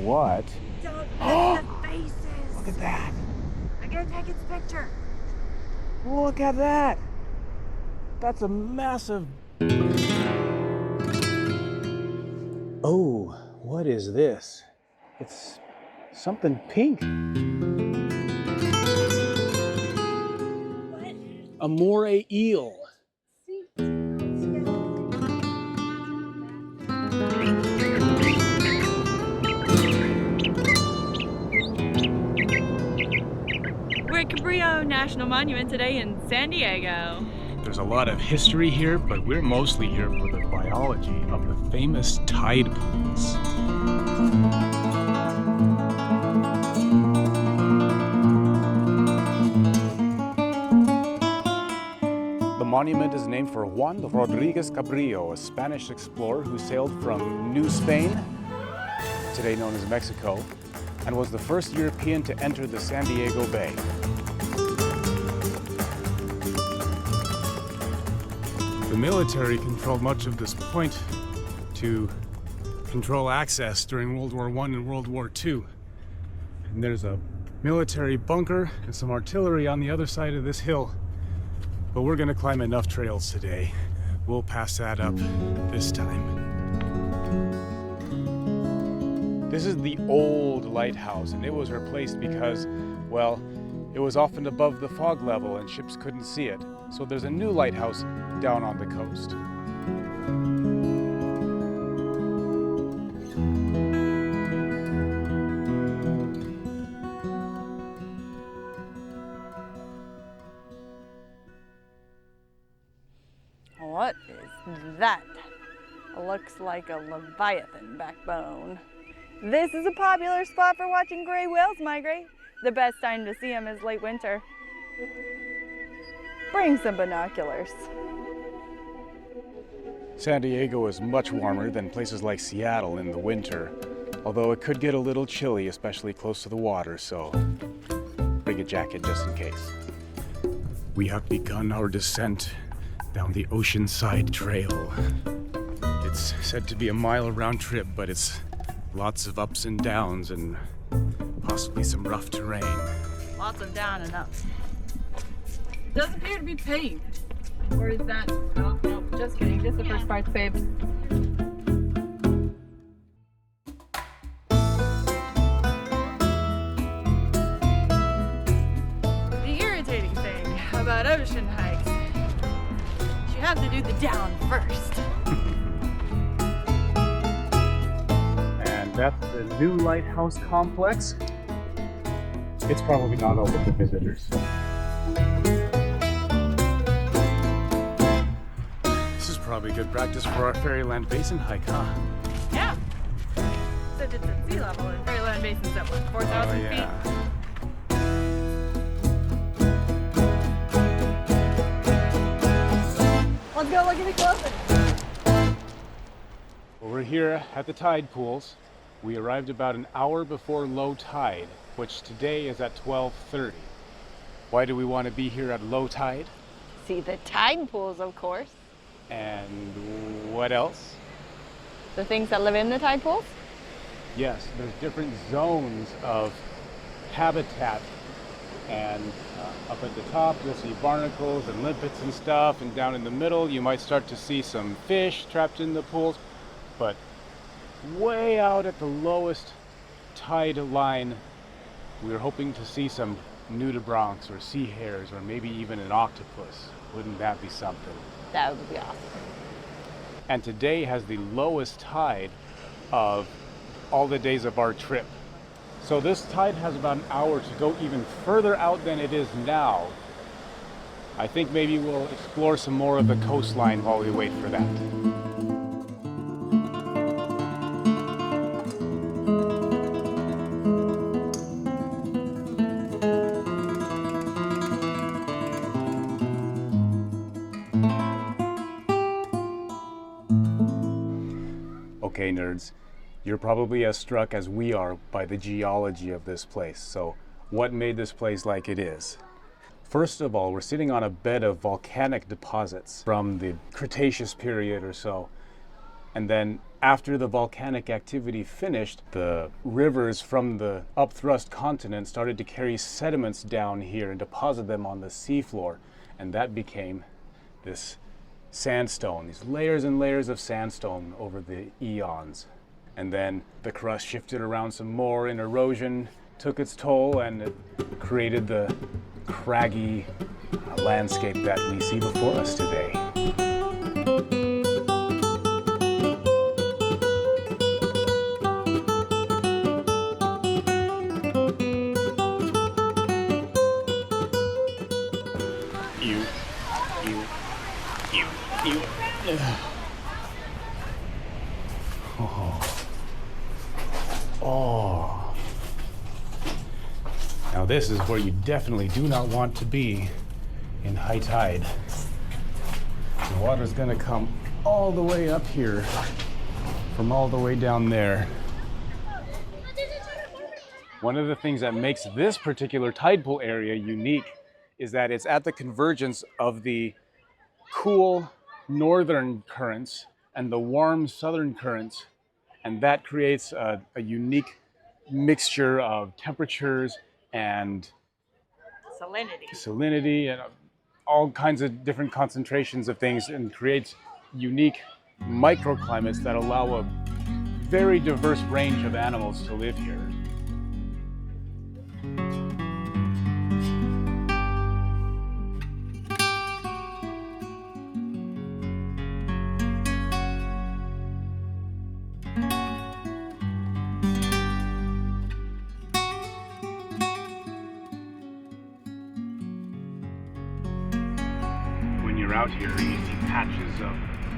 What? Don't miss the faces. Look at that. I'm gonna take its picture. Look at that. That's a massive... Oh, what is this? It's something pink. What? A moray eel. See? We're at Cabrillo National Monument today in San Diego. There's a lot of history here, but we're mostly here for the biology of the famous tide pools. The monument is named for Juan Rodriguez Cabrillo, a Spanish explorer who sailed from New Spain, today known as Mexico, and was the first European to enter the San Diego Bay. The military controlled much of this point to control access during World War I and World War II. And there's a military bunker and some artillery on the other side of this hill. But we're gonna climb enough trails today. We'll pass that up this time. This is the old lighthouse, and it was replaced because, well, it was often above the fog level and ships couldn't see it. So there's a new lighthouse down on the coast. What is that? Looks like a leviathan backbone. This is a popular spot for watching gray whales migrate. The best time to see them is late winter. Bring some binoculars. San Diego is much warmer than places like Seattle in the winter, although it could get a little chilly, especially close to the water, so bring a jacket just in case. We have begun our descent down the Oceanside Trail. It's said to be a mile round trip, but it's lots of ups and downs and possibly some rough terrain. Lots of down and up. Does appear to be paved. Or is that? Oh, no, just kidding. Just the first part's paved. The irritating thing about ocean hikes is you have to do the down first. And that's the new lighthouse complex. It's probably not open to visitors. Probably good practice for our Fairyland Basin hike, huh? Yeah. Except it's at sea level and Fairyland Basin's at what, 4,000 feet? Let's go look at it closer. Well, we're here at the tide pools. We arrived about an hour before low tide, which today is at 12:30. Why do we want to be here at low tide? See the tide pools, of course. And what else? The things that live in the tide pools? Yes, there's different zones of habitat, and up at the top you'll see barnacles and limpets and stuff, and down in the middle you might start to see some fish trapped in the pools, but way out at the lowest tide line we're hoping to see some nudibranchs or sea hares or maybe even an octopus. Wouldn't that be something? That would be awesome. And today has the lowest tide of all the days of our trip. So this tide has about an hour to go even further out than it is now. I think maybe we'll explore some more of the coastline while we wait for that. Okay, nerds, you're probably as struck as we are by the geology of this place. So what made this place like it is? First of all, we're sitting on a bed of volcanic deposits from the Cretaceous period or so. And then After the volcanic activity finished, the rivers from the upthrust continent started to carry sediments down here and deposit them on the seafloor, and that became this sandstone, these layers and layers of sandstone over the eons. And then the crust shifted around some more, and erosion took its toll, and it created the craggy landscape that we see before us today. Oh. Now this is where you definitely do not want to be in high tide. The water's gonna come all the way up here from all the way down there. One of the things that makes this particular tide pool area unique is that it's at the convergence of the cool northern currents and the warm southern currents, and that creates a unique mixture of temperatures and salinity and all kinds of different concentrations of things, and creates unique microclimates that allow a very diverse range of animals to live here. Out here, you see patches of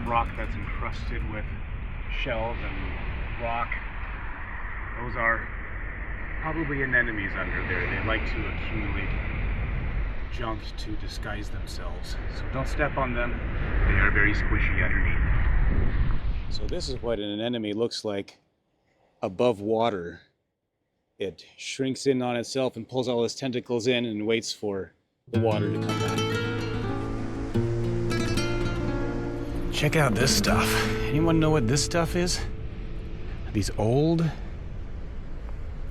rock that's encrusted with shells and rock. Those are probably anemones under there. They like to accumulate junk to disguise themselves. So don't step on them. They are very squishy underneath. So this is what an anemone looks like above water. It shrinks in on itself and pulls all its tentacles in and waits for the water to come back. Check out this stuff. Anyone know what this stuff is? These old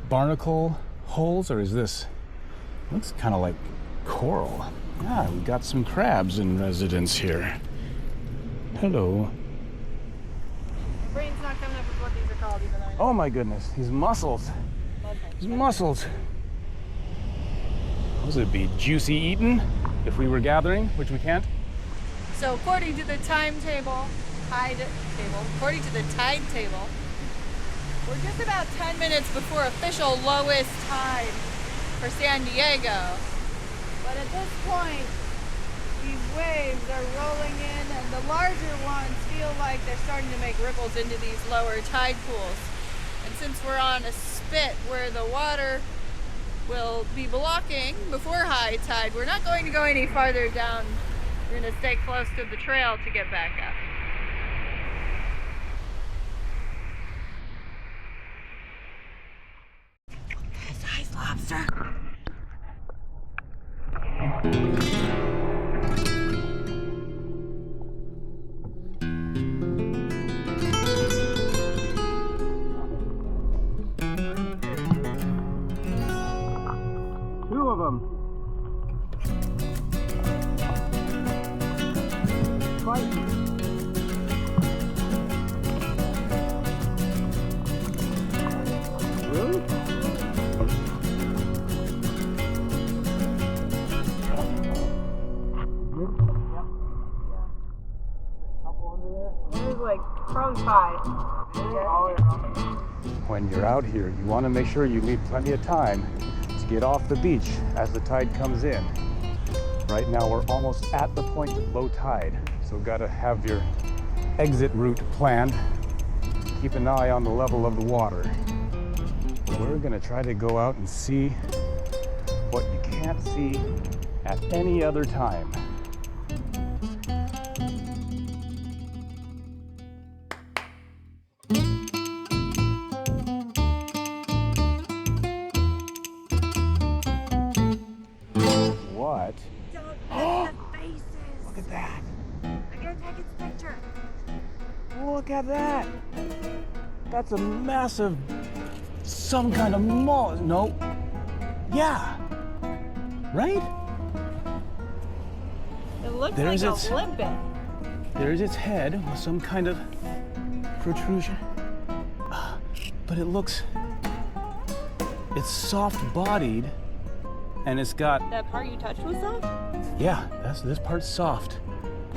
barnacle holes, or is this? Looks kind of like coral. Ah, we got some crabs in residence here. Hello. My brain's not coming up with what these are called even though I know. Oh my goodness, these mussels. These mussels. Those would be juicy eaten if we were gathering, which we can't. So according to the tide table, we're just about 10 minutes before official lowest tide for San Diego. But at this point, these waves are rolling in, and the larger ones feel like they're starting to make ripples into these lower tide pools. And since we're on a spit where the water will be blocking before high tide, we're not going to go any farther down. We're going to stay close to the trail to get back up. Look at this ice lobster. Two of them. Really? There's like probably 5. When you're out here, you want to make sure you leave plenty of time to get off the beach as the tide comes in. Right now we're almost at the point of low tide, so got to have your exit route planned. Keep an eye on the level of the water. We're going to try to go out and see what you can't see at any other time. What? Don't miss the faces. Look at that. I'm gonna take its picture. Look at that. That's a massive, some kind of mollusk. No. Yeah. Right? It looks There's like its- a limpet. There's its head with some kind of protrusion. But it's soft-bodied, and it's got, That part you touched was soft? yeah, this part's soft.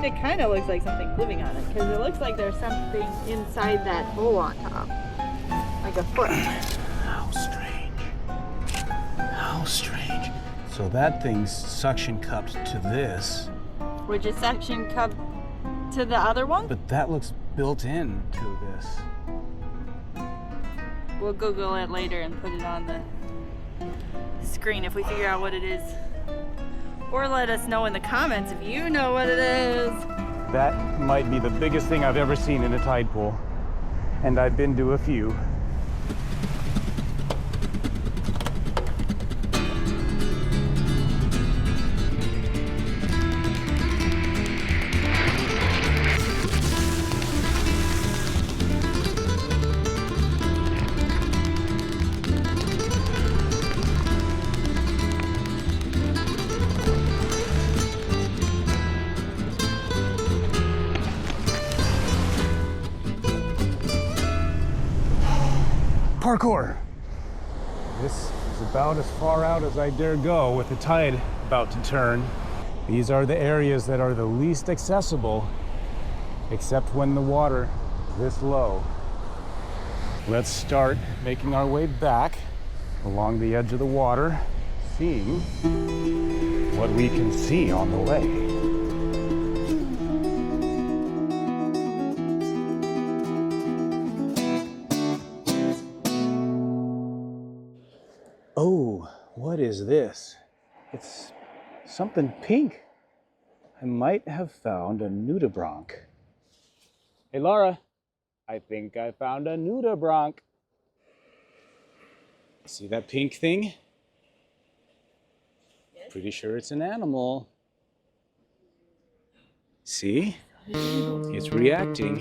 It kind of looks like something's living on it, because it looks like there's something inside that hole on top. Like a foot. How strange. How strange. So that thing's suction cupped to this, Which is suction cup to the other one? but that looks built in to this. We'll Google it later and put it on the screen if we figure out what it is. Or let us know in the comments if you know what it is. That might be the biggest thing I've ever seen in a tide pool, and I've been to a few. Parkour. This is about as far out as I dare go with the tide about to turn. These are the areas that are the least accessible, except when the water is this low. Let's start making our way back along the edge of the water, seeing what we can see on the way. Oh, what is this? It's something pink. I might have found a nudibranch. Hey, Laura, I think I found a nudibranch. See that pink thing? Yes. Pretty sure it's an animal. See? It's reacting.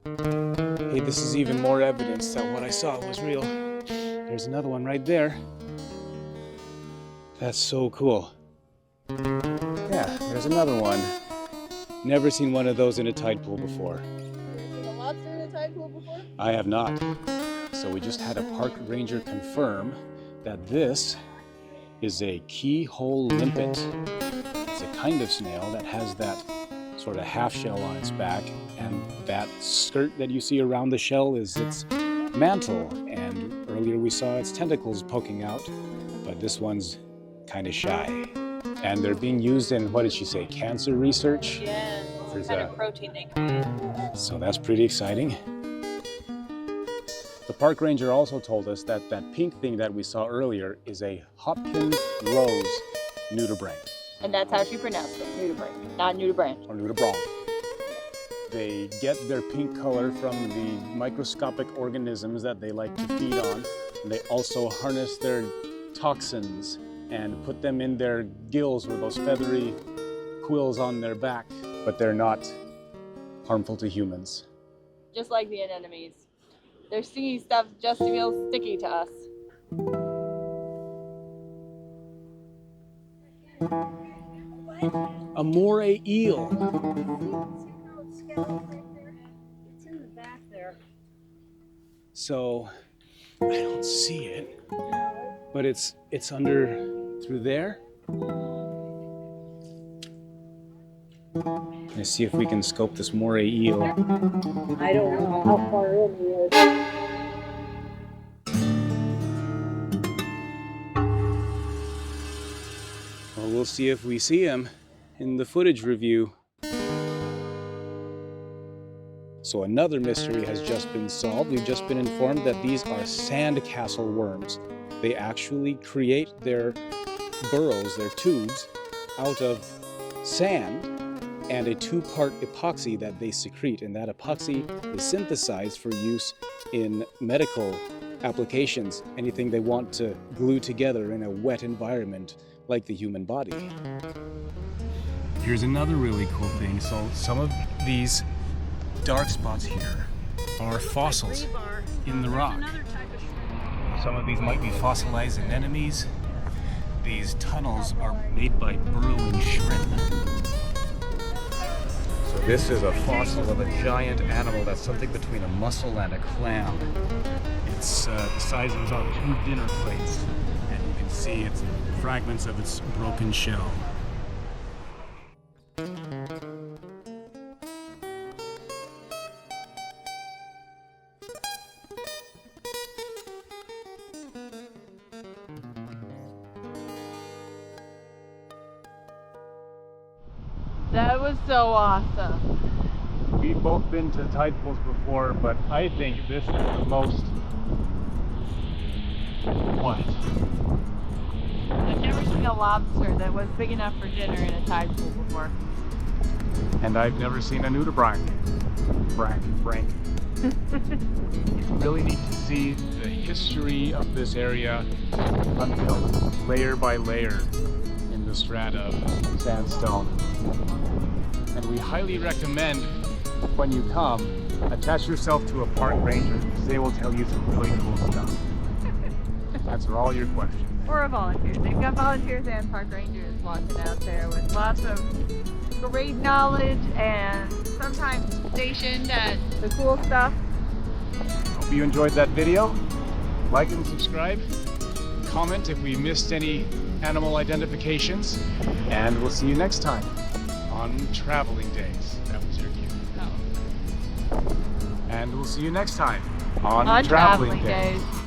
Hey, this is even more evidence that what I saw was real. There's another one right there. That's so cool. Yeah, there's another one. Never seen one of those in a tide pool before. Have you seen a lobster in a tide pool before? I have not. So we just had a park ranger confirm that this is a keyhole limpet. It's a kind of snail that has that sort of half shell on its back, and that skirt that you see around the shell is its mantle. And earlier we saw its tentacles poking out, but this one's kind of shy. And they're being used in, what did she say, cancer research? Yeah, some kind of protein they create. So that's pretty exciting. The park ranger also told us that that pink thing that we saw earlier is a Hopkins rose nudibranch. And that's how she pronounced it, nudibranch, not nudibranch. Or nudibranch. They get their pink color from the microscopic organisms that they like to feed on. And they also harness their toxins and put them in their gills with those feathery quills on their back. But they're not harmful to humans. Just like the anemones. Their stingy stuff just feels sticky to us. A moray eel. It's in the back there. So I don't see it, but it's under through there. Let's see if we can scope this moray eel. I don't know how far in he is. Well, we'll see if we see him in the footage review. So another mystery has just been solved. We've just been informed that these are Sandcastle worms. They actually create their burrows, their tubes, out of sand and a two-part epoxy that they secrete. And that epoxy is synthesized for use in medical applications, anything they want to glue together in a wet environment like the human body. Here's another really cool thing. So some of these dark spots here are fossils in the rock. Some of these might be fossilized anemones. These tunnels are made by burrowing shrimp. So this is a fossil of a giant animal that's something between a mussel and a clam. It's the size of about 2 dinner plates, and you can see it's fragments of its broken shell. That was so awesome. We've both been to tide pools before, but I think this is the most... What? I've never seen a lobster that was big enough for dinner in a tide pool before. And I've never seen a nudibranch. Branch. You really need to see the history of this area unbuilt layer by layer in the strata of sandstone. And we highly recommend when you come, attach yourself to a park ranger because they will tell you some really cool stuff. Answer all your questions. Or a volunteer. They've got volunteers and park rangers walking out there with lots of great knowledge and sometimes stationed at the cool stuff. Hope you enjoyed that video. Like and subscribe. Comment if we missed any animal identifications. And we'll see you next time on Traveling Days. That was your cue. Oh. And we'll see you next time on On Traveling Traveling Days. Days.